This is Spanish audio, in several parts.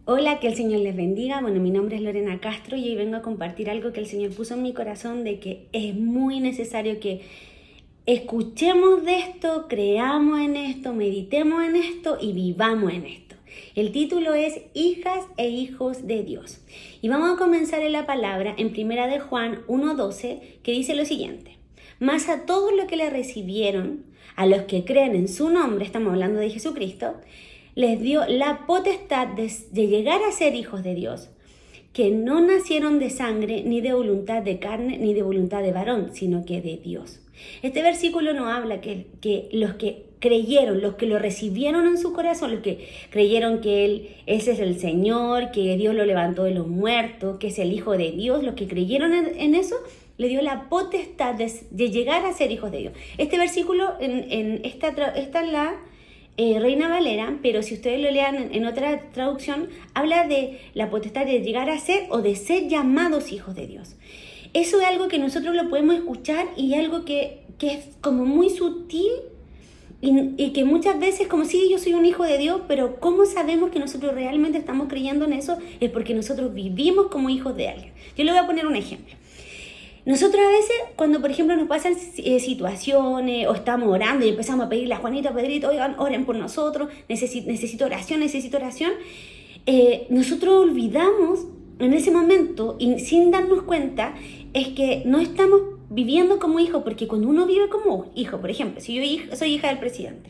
Hola, que el Señor les bendiga. Bueno, mi nombre es Lorena Castro y hoy vengo a compartir algo que el Señor puso en mi corazón de que es muy necesario que escuchemos de esto, creamos en esto, meditemos en esto y vivamos en esto. El título es Hijas e Hijos de Dios. Y vamos a comenzar en la palabra en 1 de Juan 1:12 que dice lo siguiente. Mas a todos los que le recibieron, a los que creen en su nombre, estamos hablando de Jesucristo, les dio la potestad de llegar a ser hijos de Dios, que no nacieron de sangre, ni de voluntad de carne, ni de voluntad de varón, sino que de Dios. Este versículo nos habla que los que creyeron, los que lo recibieron en su corazón, los que creyeron que ese es el Señor, que Dios lo levantó de los muertos, que es el Hijo de Dios, los que creyeron en eso, le dio la potestad de llegar a ser hijos de Dios. Este versículo, esta es la Reina Valera, pero si ustedes lo lean en otra traducción, habla de la potestad de llegar a ser o de ser llamados hijos de Dios. Eso es algo que nosotros lo podemos escuchar y algo que es como muy sutil y que muchas veces como sí, yo soy un hijo de Dios, pero ¿cómo sabemos que nosotros realmente estamos creyendo en eso? Es porque nosotros vivimos como hijos de alguien. Yo le voy a poner un ejemplo. Nosotros a veces, cuando por ejemplo nos pasan situaciones o estamos orando y empezamos a pedirle a Juanita, Pedrito, oigan, oren por nosotros, necesito oración, nosotros olvidamos en ese momento y sin darnos cuenta es que no estamos viviendo como hijos, porque cuando uno vive como hijo, por ejemplo, si yo soy hija del presidente,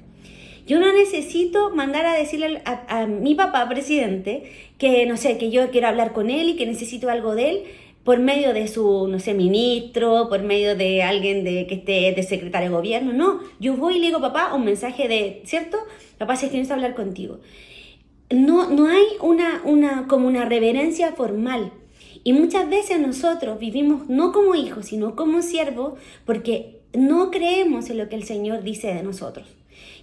yo no necesito mandar a decirle a mi papá presidente que, no sé, que yo quiero hablar con él y que necesito algo de él, por medio de su, no sé, ministro, por medio de alguien que esté de secretario de gobierno. No, yo voy y le digo, papá, un mensaje de, ¿cierto? Papá, si es que necesito hablar contigo. No hay como una reverencia formal. Y muchas veces nosotros vivimos no como hijos, sino como siervos, porque no creemos en lo que el Señor dice de nosotros.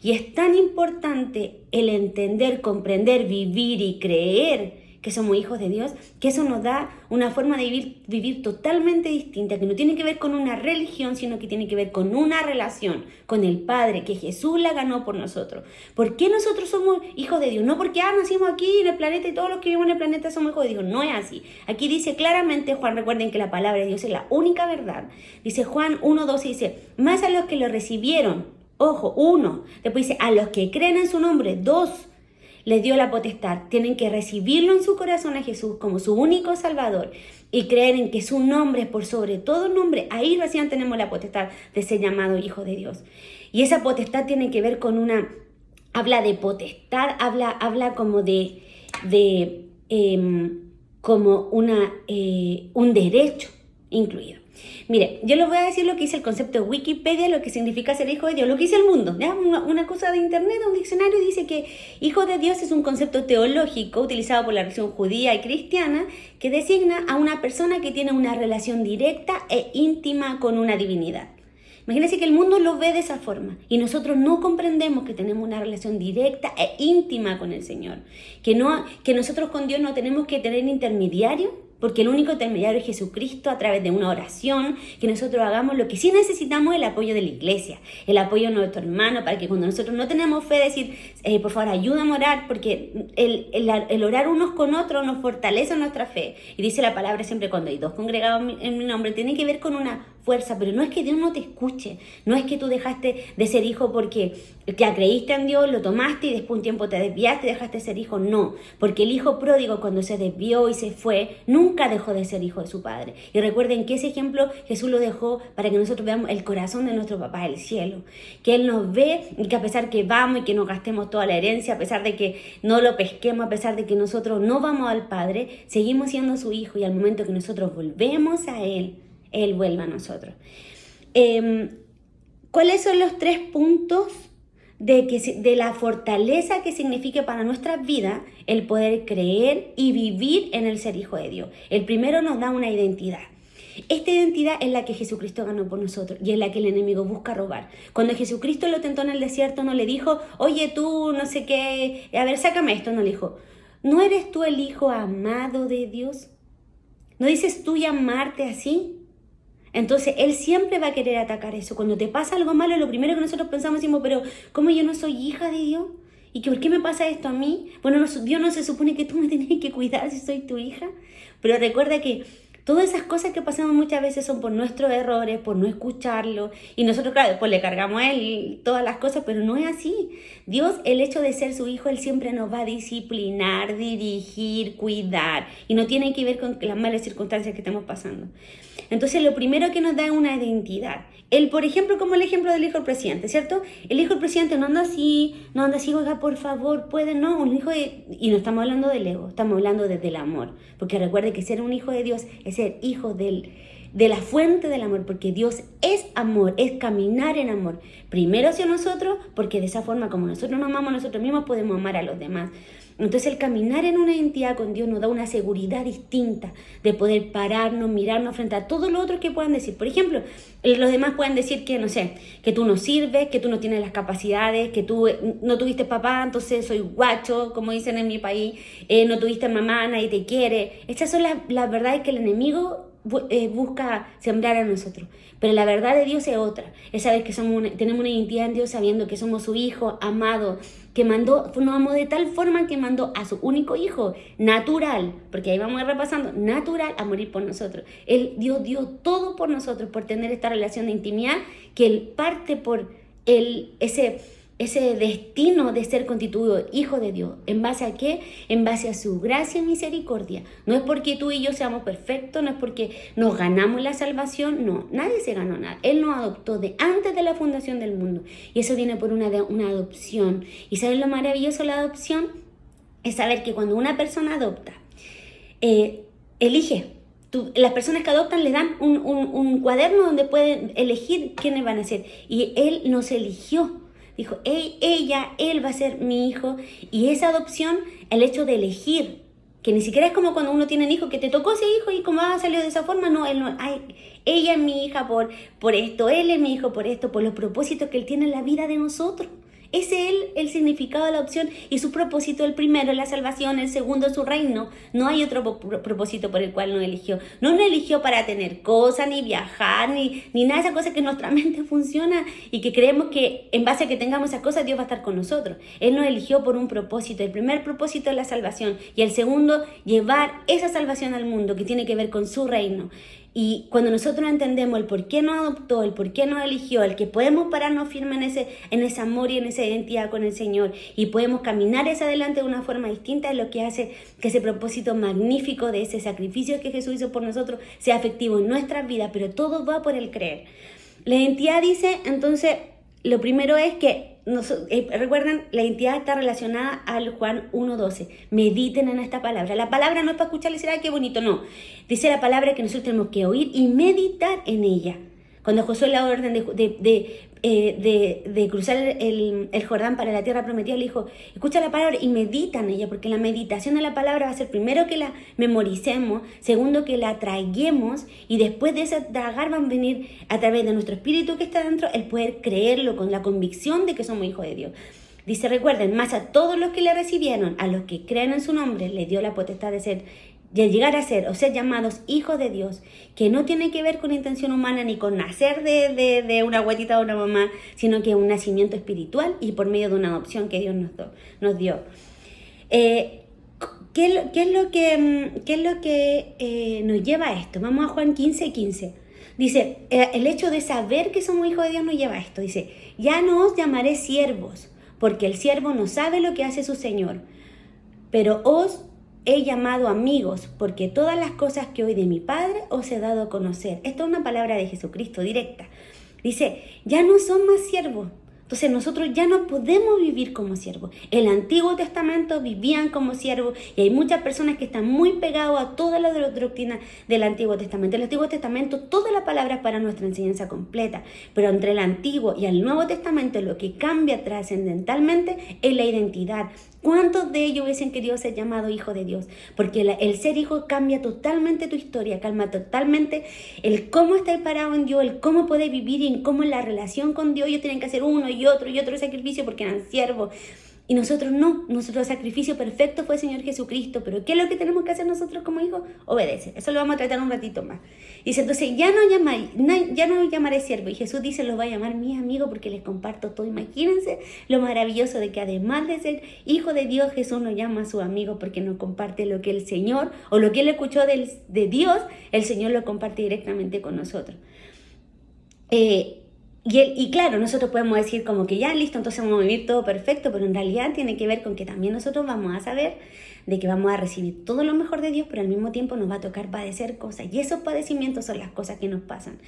Y es tan importante el entender, comprender, vivir y creer que somos hijos de Dios, que eso nos da una forma de vivir totalmente distinta, que no tiene que ver con una religión, sino que tiene que ver con una relación con el Padre, que Jesús la ganó por nosotros. ¿Por qué nosotros somos hijos de Dios? No porque nacimos aquí en el planeta y todos los que vivimos en el planeta somos hijos de Dios. No es así. Aquí dice claramente, Juan, recuerden que la palabra de Dios es la única verdad. Dice Juan 1:12, dice, más a los que lo recibieron, ojo, 1, después dice, a los que creen en su nombre, 2, les dio la potestad. Tienen que recibirlo en su corazón a Jesús como su único Salvador y creer en que su nombre es por sobre todo nombre. Ahí recién tenemos la potestad de ser llamado hijo de Dios. Y esa potestad tiene que ver con habla de potestad, habla como como un derecho incluido. Mire, yo les voy a decir lo que dice el concepto de Wikipedia, lo que significa ser hijo de Dios, lo que dice el mundo, ¿ya? Una cosa de internet, un diccionario dice que hijo de Dios es un concepto teológico utilizado por la religión judía y cristiana que designa a una persona que tiene una relación directa e íntima con una divinidad. Imagínense que el mundo lo ve de esa forma y nosotros no comprendemos que tenemos una relación directa e íntima con el Señor, que nosotros con Dios no tenemos que tener intermediario, porque el único intermediario es Jesucristo a través de una oración, que nosotros hagamos lo que sí necesitamos, el apoyo de la iglesia, el apoyo de nuestro hermano, para que cuando nosotros no tenemos fe, decir, por favor, ayúdame a orar, porque el orar unos con otros nos fortalece nuestra fe. Y dice la palabra siempre, cuando hay dos congregados en mi nombre, tiene que ver con una fuerza, pero no es que Dios no te escuche, no es que tú dejaste de ser hijo porque ya creíste en Dios, lo tomaste y después un tiempo te desviaste y dejaste de ser hijo, no, porque el hijo pródigo cuando se desvió y se fue, nunca dejó de ser hijo de su padre. Y recuerden que ese ejemplo Jesús lo dejó para que nosotros veamos el corazón de nuestro papá del cielo, que Él nos ve y que a pesar que vamos y que nos gastemos toda la herencia, a pesar de que no lo pesquemos, a pesar de que nosotros no vamos al Padre, seguimos siendo su hijo y al momento que nosotros volvemos a Él vuelve a nosotros. ¿Cuáles son los 3 puntos de la fortaleza que significa para nuestra vida el poder creer y vivir en el ser hijo de Dios? El primero nos da una identidad. Esta identidad es la que Jesucristo ganó por nosotros y es la que el enemigo busca robar. Cuando Jesucristo lo tentó en el desierto, no le dijo, oye tú, no sé qué, a ver, sácame esto. No le dijo, ¿no eres tú el hijo amado de Dios? ¿No dices tú llamarte así? Entonces, Él siempre va a querer atacar eso. Cuando te pasa algo malo, lo primero que nosotros pensamos, decimos, pero ¿cómo yo no soy hija de Dios? ¿Y que por qué me pasa esto a mí? Bueno, Dios no se supone que tú me tienes que cuidar si soy tu hija. Pero recuerda que todas esas cosas que pasamos muchas veces son por nuestros errores, por no escucharlo. Y nosotros, claro, después le cargamos a él todas las cosas, pero no es así. Dios, el hecho de ser su hijo, Él siempre nos va a disciplinar, dirigir, cuidar. Y no tiene que ver con las malas circunstancias que estamos pasando. Entonces, lo primero que nos da es una identidad. Él, por ejemplo, como el ejemplo del hijo del presidente, ¿cierto? El hijo del presidente no anda así, oiga, por favor, puede, no, un hijo de... Y no estamos hablando del ego, estamos hablando desde el amor. Porque recuerde que ser un hijo de Dios es ser hijo de la fuente del amor, porque Dios es amor, es caminar en amor. Primero hacia nosotros, porque de esa forma, como nosotros nos amamos a nosotros mismos, podemos amar a los demás. Entonces el caminar en una identidad con Dios nos da una seguridad distinta de poder pararnos, mirarnos frente a todo lo otro que puedan decir. Por ejemplo, los demás pueden decir que, no sé, que tú no sirves, que tú no tienes las capacidades, que tú no tuviste papá, entonces soy guacho, como dicen en mi país, no tuviste mamá, nadie te quiere. Estas son las verdades que el enemigo busca sembrar a nosotros. Pero la verdad de Dios es otra. Es saber que tenemos una identidad en Dios sabiendo que somos su hijo amado, que nos amó de tal forma que mandó a su único hijo natural, porque ahí vamos a ir repasando, natural, a morir por nosotros. Dios dio todo por nosotros, por tener esta relación de intimidad, que Él parte por ese destino de ser constituido hijo de Dios. ¿En base a qué? En base a su gracia y misericordia. No es porque tú y yo seamos perfectos, no es porque nos ganamos la salvación, no, nadie se ganó nada. Él nos adoptó de antes de la fundación del mundo. Y eso viene por una adopción. ¿Y sabes lo maravilloso de la adopción? Es saber que cuando una persona adopta, elige. Las personas que adoptan le dan un cuaderno donde pueden elegir quiénes van a ser. Y Él nos eligió. Dijo, él va a ser mi hijo. Y esa adopción, el hecho de elegir, que ni siquiera es como cuando uno tiene un hijo, que te tocó ese hijo y como salió de esa forma, no, ella es mi hija por esto, él es mi hijo por esto, por los propósitos que Él tiene en la vida de nosotros. Ese es el significado de la adopción y su propósito, el primero es la salvación, el segundo es su reino. No hay otro propósito por el cual nos eligió. No nos eligió para tener cosas, ni viajar, ni nada de esas cosas que nuestra mente funciona y que creemos que en base a que tengamos esas cosas Dios va a estar con nosotros. Él nos eligió por un propósito. El primer propósito es la salvación y el segundo, llevar esa salvación al mundo que tiene que ver con su reino. Y cuando nosotros entendemos el por qué nos adoptó, el por qué nos eligió, el que podemos pararnos firmes en ese amor y en esa identidad con el Señor y podemos caminar hacia adelante de una forma distinta, es lo que hace que ese propósito magnífico de ese sacrificio que Jesús hizo por nosotros sea efectivo en nuestras vidas, pero todo va por el creer. La identidad dice, entonces, lo primero es que, recuerden, la identidad está relacionada al Juan 1:12. Mediten en esta palabra. La palabra no es para escucharle y decir, ¡ay, qué bonito! No. Dice la palabra que nosotros tenemos que oír y meditar en ella. Cuando Josué la orden de cruzar el Jordán para la tierra prometida, le dijo, escucha la palabra y medita en ella, porque la meditación de la palabra va a ser primero que la memoricemos, segundo que la traguemos y después de ese tragar van a venir a través de nuestro espíritu que está dentro el poder creerlo con la convicción de que somos hijos de Dios. Dice, recuerden, más a todos los que le recibieron, a los que creen en su nombre, le dio la potestad de llegar a ser o ser llamados hijos de Dios, que no tiene que ver con intención humana ni con nacer de una abuelita o una mamá, sino que es un nacimiento espiritual y por medio de una adopción que Dios nos dio. ¿Qué es lo que nos lleva a esto? Vamos a Juan 15:15. Dice, el hecho de saber que somos hijos de Dios nos lleva a esto. Dice, ya no os llamaré siervos, porque el siervo no sabe lo que hace su Señor, pero os he llamado amigos, porque todas las cosas que oí de mi Padre os he dado a conocer. Esta es una palabra de Jesucristo directa. Dice, ya no son más siervos. Entonces nosotros ya no podemos vivir como siervos. El Antiguo Testamento vivían como siervos y hay muchas personas que están muy pegadas a toda la doctrina del Antiguo Testamento. El Antiguo Testamento, toda la palabra es para nuestra enseñanza completa, pero entre el Antiguo y el Nuevo Testamento lo que cambia trascendentalmente es la identidad. ¿Cuántos de ellos hubiesen querido ser llamados hijo de Dios? Porque el ser hijo cambia totalmente tu historia, cambia totalmente el cómo estar parado en Dios, el cómo poder vivir y en cómo en la relación con Dios ellos tienen que hacer uno y otro sacrificio porque eran siervos. Y nosotros no, nuestro sacrificio perfecto fue el Señor Jesucristo. Pero ¿qué es lo que tenemos que hacer nosotros como hijos? Obedecer. Eso lo vamos a tratar un ratito más. Dice, entonces ya no llamaré siervo. Y Jesús dice, lo va a llamar mi amigo porque les comparto todo. Imagínense lo maravilloso de que además de ser hijo de Dios, Jesús nos llama a su amigo porque nos comparte lo que el Señor, o lo que él escuchó de Dios, el Señor lo comparte directamente con nosotros. Y claro, nosotros podemos decir como que ya listo, entonces vamos a vivir todo perfecto, pero en realidad tiene que ver con que también nosotros vamos a saber de que vamos a recibir todo lo mejor de Dios, pero al mismo tiempo nos va a tocar padecer cosas. Y esos padecimientos son las cosas que nos pasan.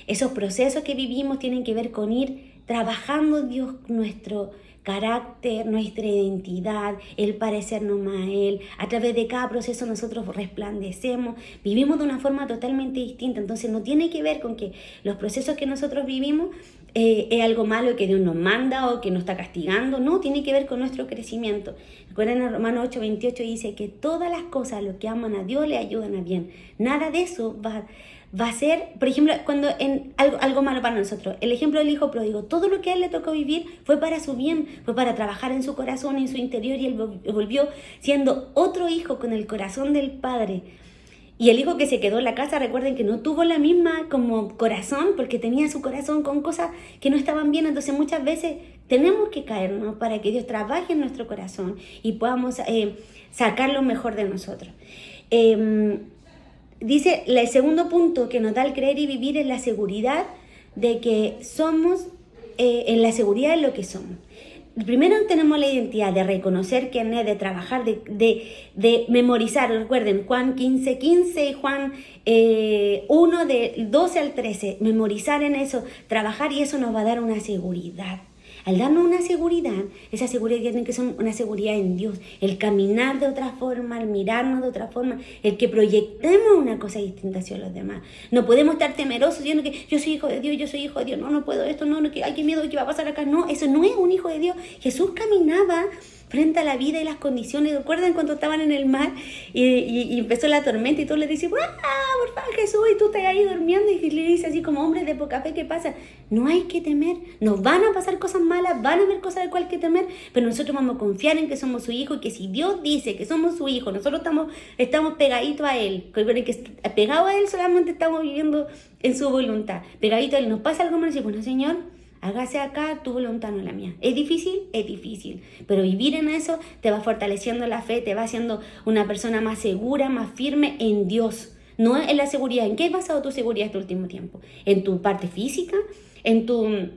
Esos procesos que vivimos tienen que ver con ir trabajando Dios nuestro carácter, nuestra identidad, el parecernos más a Él. A través de cada proceso nosotros resplandecemos, vivimos de una forma totalmente distinta. Entonces no tiene que ver con que los procesos que nosotros vivimos es algo malo que Dios nos manda o que nos está castigando. No, tiene que ver con nuestro crecimiento. Recuerden en Romanos 8:28 dice que todas las cosas a los que aman a Dios le ayudan a bien. Nada de eso va a ser, por ejemplo, cuando en algo malo para nosotros. El ejemplo del hijo pródigo, todo lo que a él le tocó vivir fue para su bien, fue para trabajar en su corazón, en su interior, y él volvió siendo otro hijo con el corazón del padre. Y el hijo que se quedó en la casa, recuerden que no tuvo la misma como corazón, porque tenía su corazón con cosas que no estaban bien. Entonces muchas veces tenemos que caernos para que Dios trabaje en nuestro corazón y podamos sacar lo mejor de nosotros. Dice, el segundo punto que nos da el creer y vivir es la seguridad de que somos, en la seguridad de lo que somos. Primero tenemos la identidad de reconocer quién es, de trabajar, de memorizar. Recuerden, Juan 15:15 y Juan 1 del 12 al 13. Memorizar en eso, trabajar, y eso nos va a dar una seguridad. Al darnos una seguridad, esa seguridad tiene que ser una seguridad en Dios. El caminar de otra forma, el mirarnos de otra forma, el que proyectemos una cosa distinta hacia los demás. No podemos estar temerosos diciendo que yo soy hijo de Dios, yo soy hijo de Dios, no puedo esto, que ay, qué miedo, ¿qué va a pasar acá? No, eso no es un hijo de Dios. Jesús caminaba frente a la vida y las condiciones. ¿Recuerdan cuando estaban en el mar y empezó la tormenta y todos le dicen, por favor Jesús, y tú estás ahí durmiendo, y le dice así como hombre de poca fe, ¿qué pasa? No hay que temer, nos van a pasar cosas malas, van a haber cosas de cual que temer, pero nosotros vamos a confiar en que somos su hijo, y que si Dios dice que somos su hijo, nosotros estamos pegaditos a Él, que pegados a Él solamente estamos viviendo en su voluntad, pegadito a Él. Nos pasa algo malo y decimos, bueno Señor, hágase acá tu voluntad, no la mía. ¿Es difícil? Es difícil. Pero vivir en eso te va fortaleciendo la fe, te va haciendo una persona más segura, más firme en Dios. No en la seguridad. ¿En qué has basado tu seguridad este último tiempo? ¿En tu parte física? ¿En tu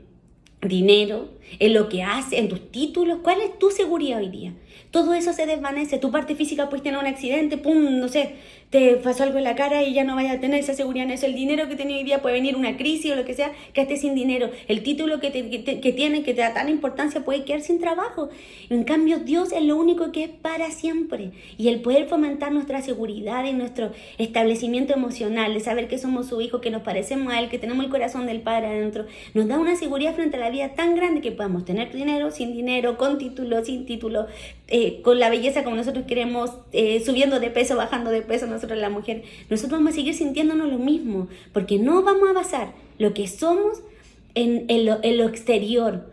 dinero? ¿En lo que haces? ¿En tus títulos? ¿Cuál es tu seguridad hoy día? Todo eso se desvanece. Tu parte física, puedes tener un accidente, pum, no sé, te pasó algo en la cara y ya no vayas a tener esa seguridad en eso. El dinero que tienes hoy día, puede venir una crisis o lo que sea, que estés sin dinero. El título que tienes, que te da tan importancia, puede quedar sin trabajo. En cambio, Dios es lo único que es para siempre. Y el poder fomentar nuestra seguridad y nuestro establecimiento emocional, de saber que somos su hijo, que nos parecemos a Él, que tenemos el corazón del Padre adentro, nos da una seguridad frente a la vida tan grande que podamos tener dinero, sin dinero, con título, sin título, con la belleza como nosotros queremos, subiendo de peso, bajando de peso, nosotros la mujer. Nosotros vamos a seguir sintiéndonos lo mismo, porque no vamos a basar lo que somos en lo exterior.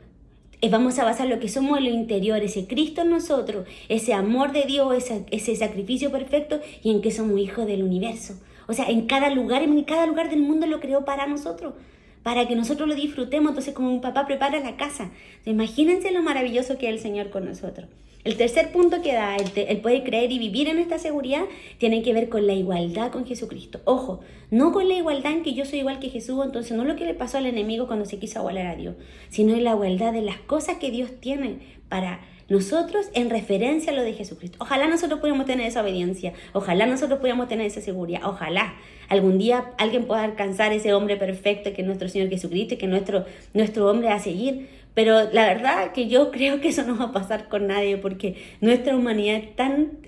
Vamos a basar lo que somos en lo interior, ese Cristo en nosotros, ese amor de Dios, ese sacrificio perfecto, y en que somos hijos del universo. O sea, en cada lugar del mundo lo creó para nosotros, para que nosotros lo disfrutemos. Entonces, como un papá prepara la casa, imagínense lo maravilloso que es el Señor con nosotros. El tercer punto que da el poder creer y vivir en esta seguridad tiene que ver con la igualdad con Jesucristo. Ojo, no con la igualdad en que yo soy igual que Jesús, entonces no lo que le pasó al enemigo cuando se quiso igualar a Dios, sino en la igualdad de las cosas que Dios tiene para nosotros en referencia a lo de Jesucristo. Ojalá nosotros pudiéramos tener esa obediencia, ojalá nosotros pudiéramos tener esa seguridad, ojalá algún día alguien pueda alcanzar ese hombre perfecto que es nuestro Señor Jesucristo y que es nuestro hombre a seguir. Pero la verdad que yo creo que eso no va a pasar con nadie, porque nuestra humanidad es tan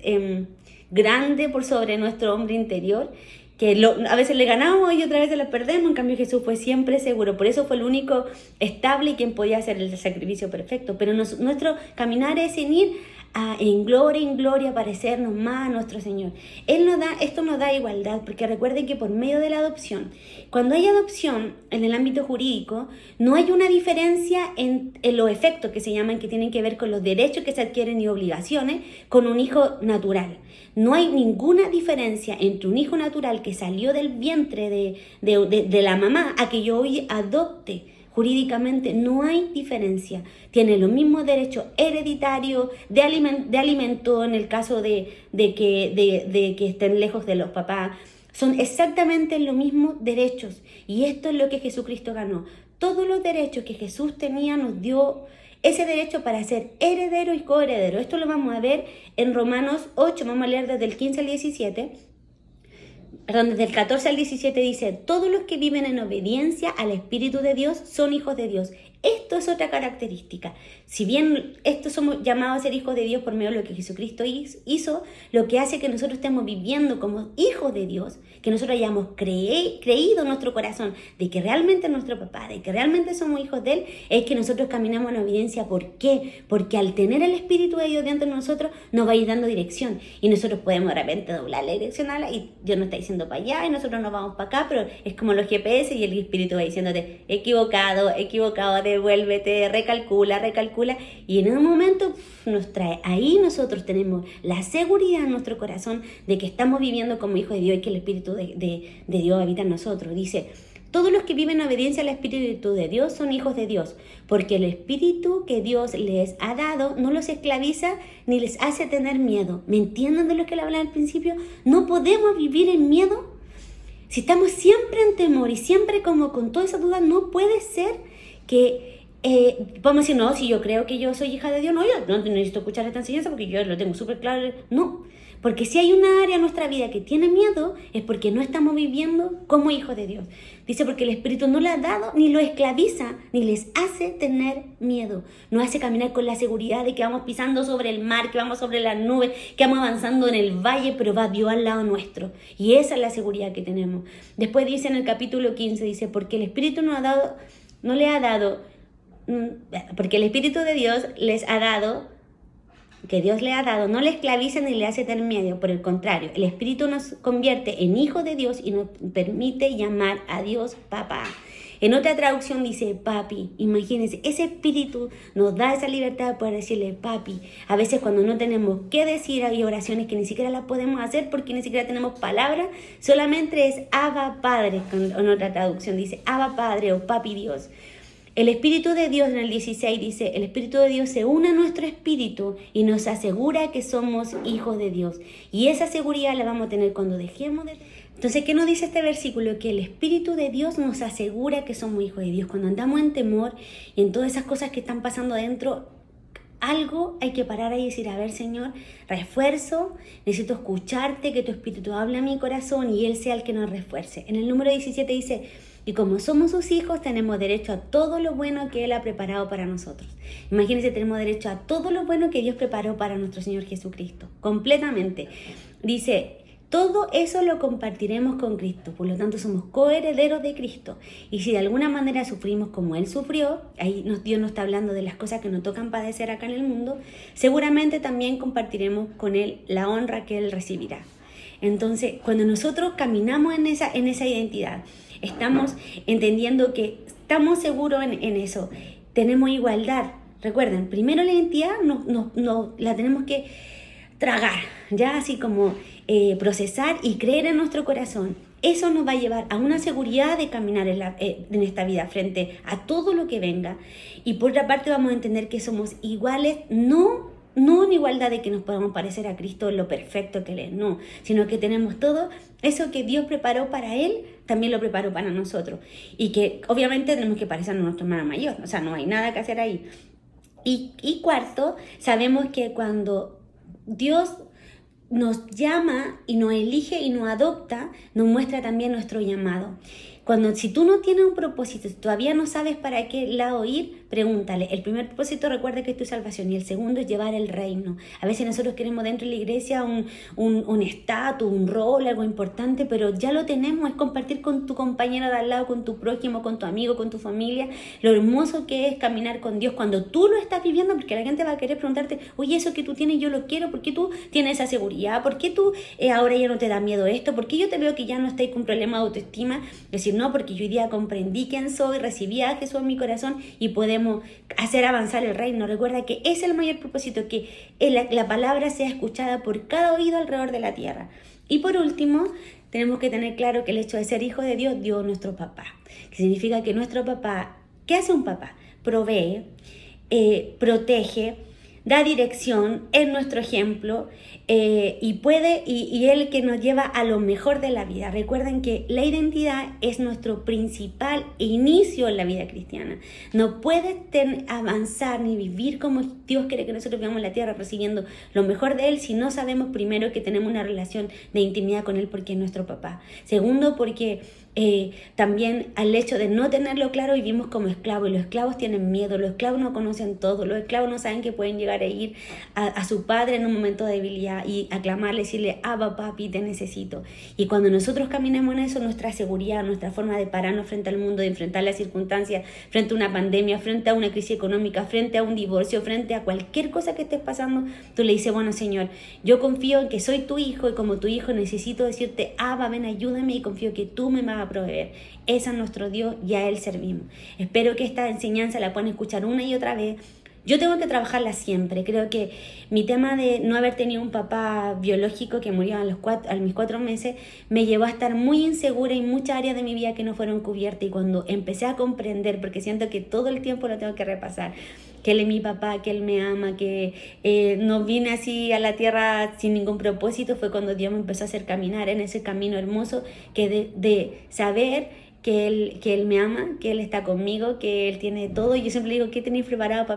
grande por sobre nuestro hombre interior que a veces le ganamos y otras veces le perdemos. En cambio Jesús fue siempre seguro, por eso fue el único estable y quien podía hacer el sacrificio perfecto. Pero nuestro caminar es en ir en gloria parecernos más a nuestro Señor. Esto nos da igualdad, porque recuerden que por medio de la adopción, cuando hay adopción en el ámbito jurídico, no hay una diferencia en los efectos que se llaman, que tienen que ver con los derechos que se adquieren y obligaciones con un hijo natural. No hay ninguna diferencia entre un hijo natural que salió del vientre de la mamá a que yo hoy adopte. Jurídicamente no hay diferencia. Tiene los mismos derechos hereditarios, de alimento en el caso de que estén lejos de los papás. Son exactamente los mismos derechos. Y esto es lo que Jesucristo ganó. Todos los derechos que Jesús tenía nos dio ese derecho para ser heredero y coheredero. Esto lo vamos a ver en Romanos 8, vamos a leer desde el 15 al 17. Perdón, desde el 14 al 17 dice: todos los que viven en obediencia al Espíritu de Dios son hijos de Dios. Esto es otra característica. Si bien estos somos llamados a ser hijos de Dios por medio de lo que Jesucristo hizo, lo que hace que nosotros estemos viviendo como hijos de Dios, que nosotros hayamos creído en nuestro corazón de que realmente es nuestro papá, de que realmente somos hijos de Él, es que nosotros caminamos en obediencia. ¿Por qué? Porque al tener el Espíritu de Dios dentro de nosotros, nos va a ir dando dirección. Y nosotros podemos de repente doblar la direccional y Dios nos está diciendo para allá y nosotros nos vamos para acá, pero es como los GPS y el Espíritu va diciéndote: equivocado, devuélvete, recalcula, y en un momento nos trae. Ahí nosotros tenemos la seguridad en nuestro corazón de que estamos viviendo como hijos de Dios y que el Espíritu de Dios habita en nosotros. Dice: todos los que viven en obediencia al Espíritu de Dios son hijos de Dios, porque el Espíritu que Dios les ha dado no los esclaviza ni les hace tener miedo. ¿Me entienden de lo que le hablaba al principio? No podemos vivir en miedo. Si estamos siempre en temor y siempre como con toda esa duda, no puede ser que podemos decir: no, si yo creo que yo soy hija de Dios, no, yo no necesito escuchar esta enseñanza porque yo lo tengo súper claro. No, porque si hay una área en nuestra vida que tiene miedo, es porque no estamos viviendo como hijos de Dios. Dice: porque el Espíritu no le ha dado, ni lo esclaviza, ni les hace tener miedo. Nos hace caminar con la seguridad de que vamos pisando sobre el mar, que vamos sobre las nubes, que vamos avanzando en el valle, pero va Dios al lado nuestro. Y esa es la seguridad que tenemos. Después dice en el capítulo 15, dice: porque el Espíritu porque el Espíritu de Dios les ha dado, que Dios le ha dado, no le esclaviza ni le hace tener miedo. Por el contrario, el Espíritu nos convierte en hijos de Dios y nos permite llamar a Dios papá. En otra traducción dice papi. Imagínense, ese Espíritu nos da esa libertad de poder decirle papi. A veces cuando no tenemos qué decir, hay oraciones que ni siquiera las podemos hacer porque ni siquiera tenemos palabras. Solamente es Abba Padre. En otra traducción dice Abba Padre o papi Dios. El Espíritu de Dios en el 16 dice: el Espíritu de Dios se une a nuestro espíritu y nos asegura que somos hijos de Dios. Y esa seguridad la vamos a tener cuando dejemos de... Entonces, ¿qué nos dice este versículo? Que el Espíritu de Dios nos asegura que somos hijos de Dios. Cuando andamos en temor y en todas esas cosas que están pasando adentro, algo hay que parar ahí y decir: a ver, Señor, refuerzo, necesito escucharte, que tu Espíritu hable a mi corazón y Él sea el que nos refuerce. En el número 17 dice: y como somos sus hijos, tenemos derecho a todo lo bueno que Él ha preparado para nosotros. Imagínense, tenemos derecho a todo lo bueno que Dios preparó para nuestro Señor Jesucristo, completamente. Dice: todo eso lo compartiremos con Cristo, por lo tanto somos coherederos de Cristo. Y si de alguna manera sufrimos como Él sufrió, ahí Dios nos está hablando de las cosas que nos tocan padecer acá en el mundo, seguramente también compartiremos con Él la honra que Él recibirá. Entonces, cuando nosotros caminamos en esa identidad, estamos entendiendo que estamos seguros en eso, tenemos igualdad. Recuerden, primero la identidad la tenemos que tragar, ya así como procesar y creer en nuestro corazón. Eso nos va a llevar a una seguridad de caminar en esta vida frente a todo lo que venga. Y por otra parte vamos a entender que somos iguales, no en igualdad de que nos podamos parecer a Cristo en lo perfecto que Él es, no, sino que tenemos todo eso que Dios preparó para Él, también lo preparó para nosotros. Y que obviamente tenemos que parecernos a nuestra hermana mayor, o sea, no hay nada que hacer ahí. Y cuarto, sabemos que cuando Dios nos llama y nos elige y nos adopta, nos muestra también nuestro llamado. si tú no tienes un propósito, si todavía no sabes para qué lado ir, pregúntale. El primer propósito, recuerda que es tu salvación, y el segundo es llevar el reino. A veces nosotros queremos dentro de la iglesia un estatus, un rol, algo importante, pero ya lo tenemos, es compartir con tu compañero de al lado, con tu prójimo, con tu amigo, con tu familia, lo hermoso que es caminar con Dios cuando tú lo estás viviendo, porque la gente va a querer preguntarte, oye, eso que tú tienes yo lo quiero, ¿por qué tú tienes esa seguridad? ¿Por qué tú ahora ya no te da miedo esto? ¿Por qué yo te veo que ya no estás con problemas de autoestima? Decir, no, porque yo hoy día comprendí quién soy, recibí a Jesús en mi corazón y podemos hacer avanzar el reino. Recuerda que es el mayor propósito, que la palabra sea escuchada por cada oído alrededor de la tierra. Y por último, tenemos que tener claro que el hecho de ser hijo de Dios, Dios es nuestro papá. Que significa que nuestro papá, ¿qué hace un papá? Provee, protege, da dirección, es nuestro ejemplo, y él que nos lleva a lo mejor de la vida. Recuerden que la identidad es nuestro principal inicio en la vida cristiana. No puedes avanzar ni vivir como Dios quiere que nosotros vivamos en la tierra, recibiendo lo mejor de Él, si no sabemos primero que tenemos una relación de intimidad con Él, porque es nuestro papá. Segundo, porque también al hecho de no tenerlo claro, vivimos como esclavos, y los esclavos tienen miedo, los esclavos no conocen todo, los esclavos no saben que pueden llegar a ir a su padre en un momento de debilidad y aclamarle, decirle, Abba, papi, te necesito. Y cuando nosotros caminamos en eso, nuestra seguridad, nuestra forma de pararnos frente al mundo, de enfrentar las circunstancias, frente a una pandemia, frente a una crisis económica, frente a un divorcio, frente a cualquier cosa que estés pasando, tú le dices, bueno, Señor, yo confío en que soy tu hijo, y como tu hijo necesito decirte, Abba, ven, ayúdame, y confío que tú me vas a proveer. Ese es nuestro Dios, y a Él servimos. Espero que esta enseñanza la puedan escuchar una y otra vez. Yo tengo que trabajarla siempre. Creo que mi tema de no haber tenido un papá biológico que murió a mis 4 meses me llevó a estar muy insegura, y muchas áreas de mi vida que no fueron cubiertas. Y cuando empecé a comprender, porque siento que todo el tiempo lo tengo que repasar, que Él es mi papá, que Él me ama, que no vine así a la tierra sin ningún propósito, fue cuando Dios me empezó a hacer caminar en ese camino hermoso que de saber que él me ama, que Él está conmigo, que Él tiene todo. Y yo siempre digo, ¿qué tenéis preparado para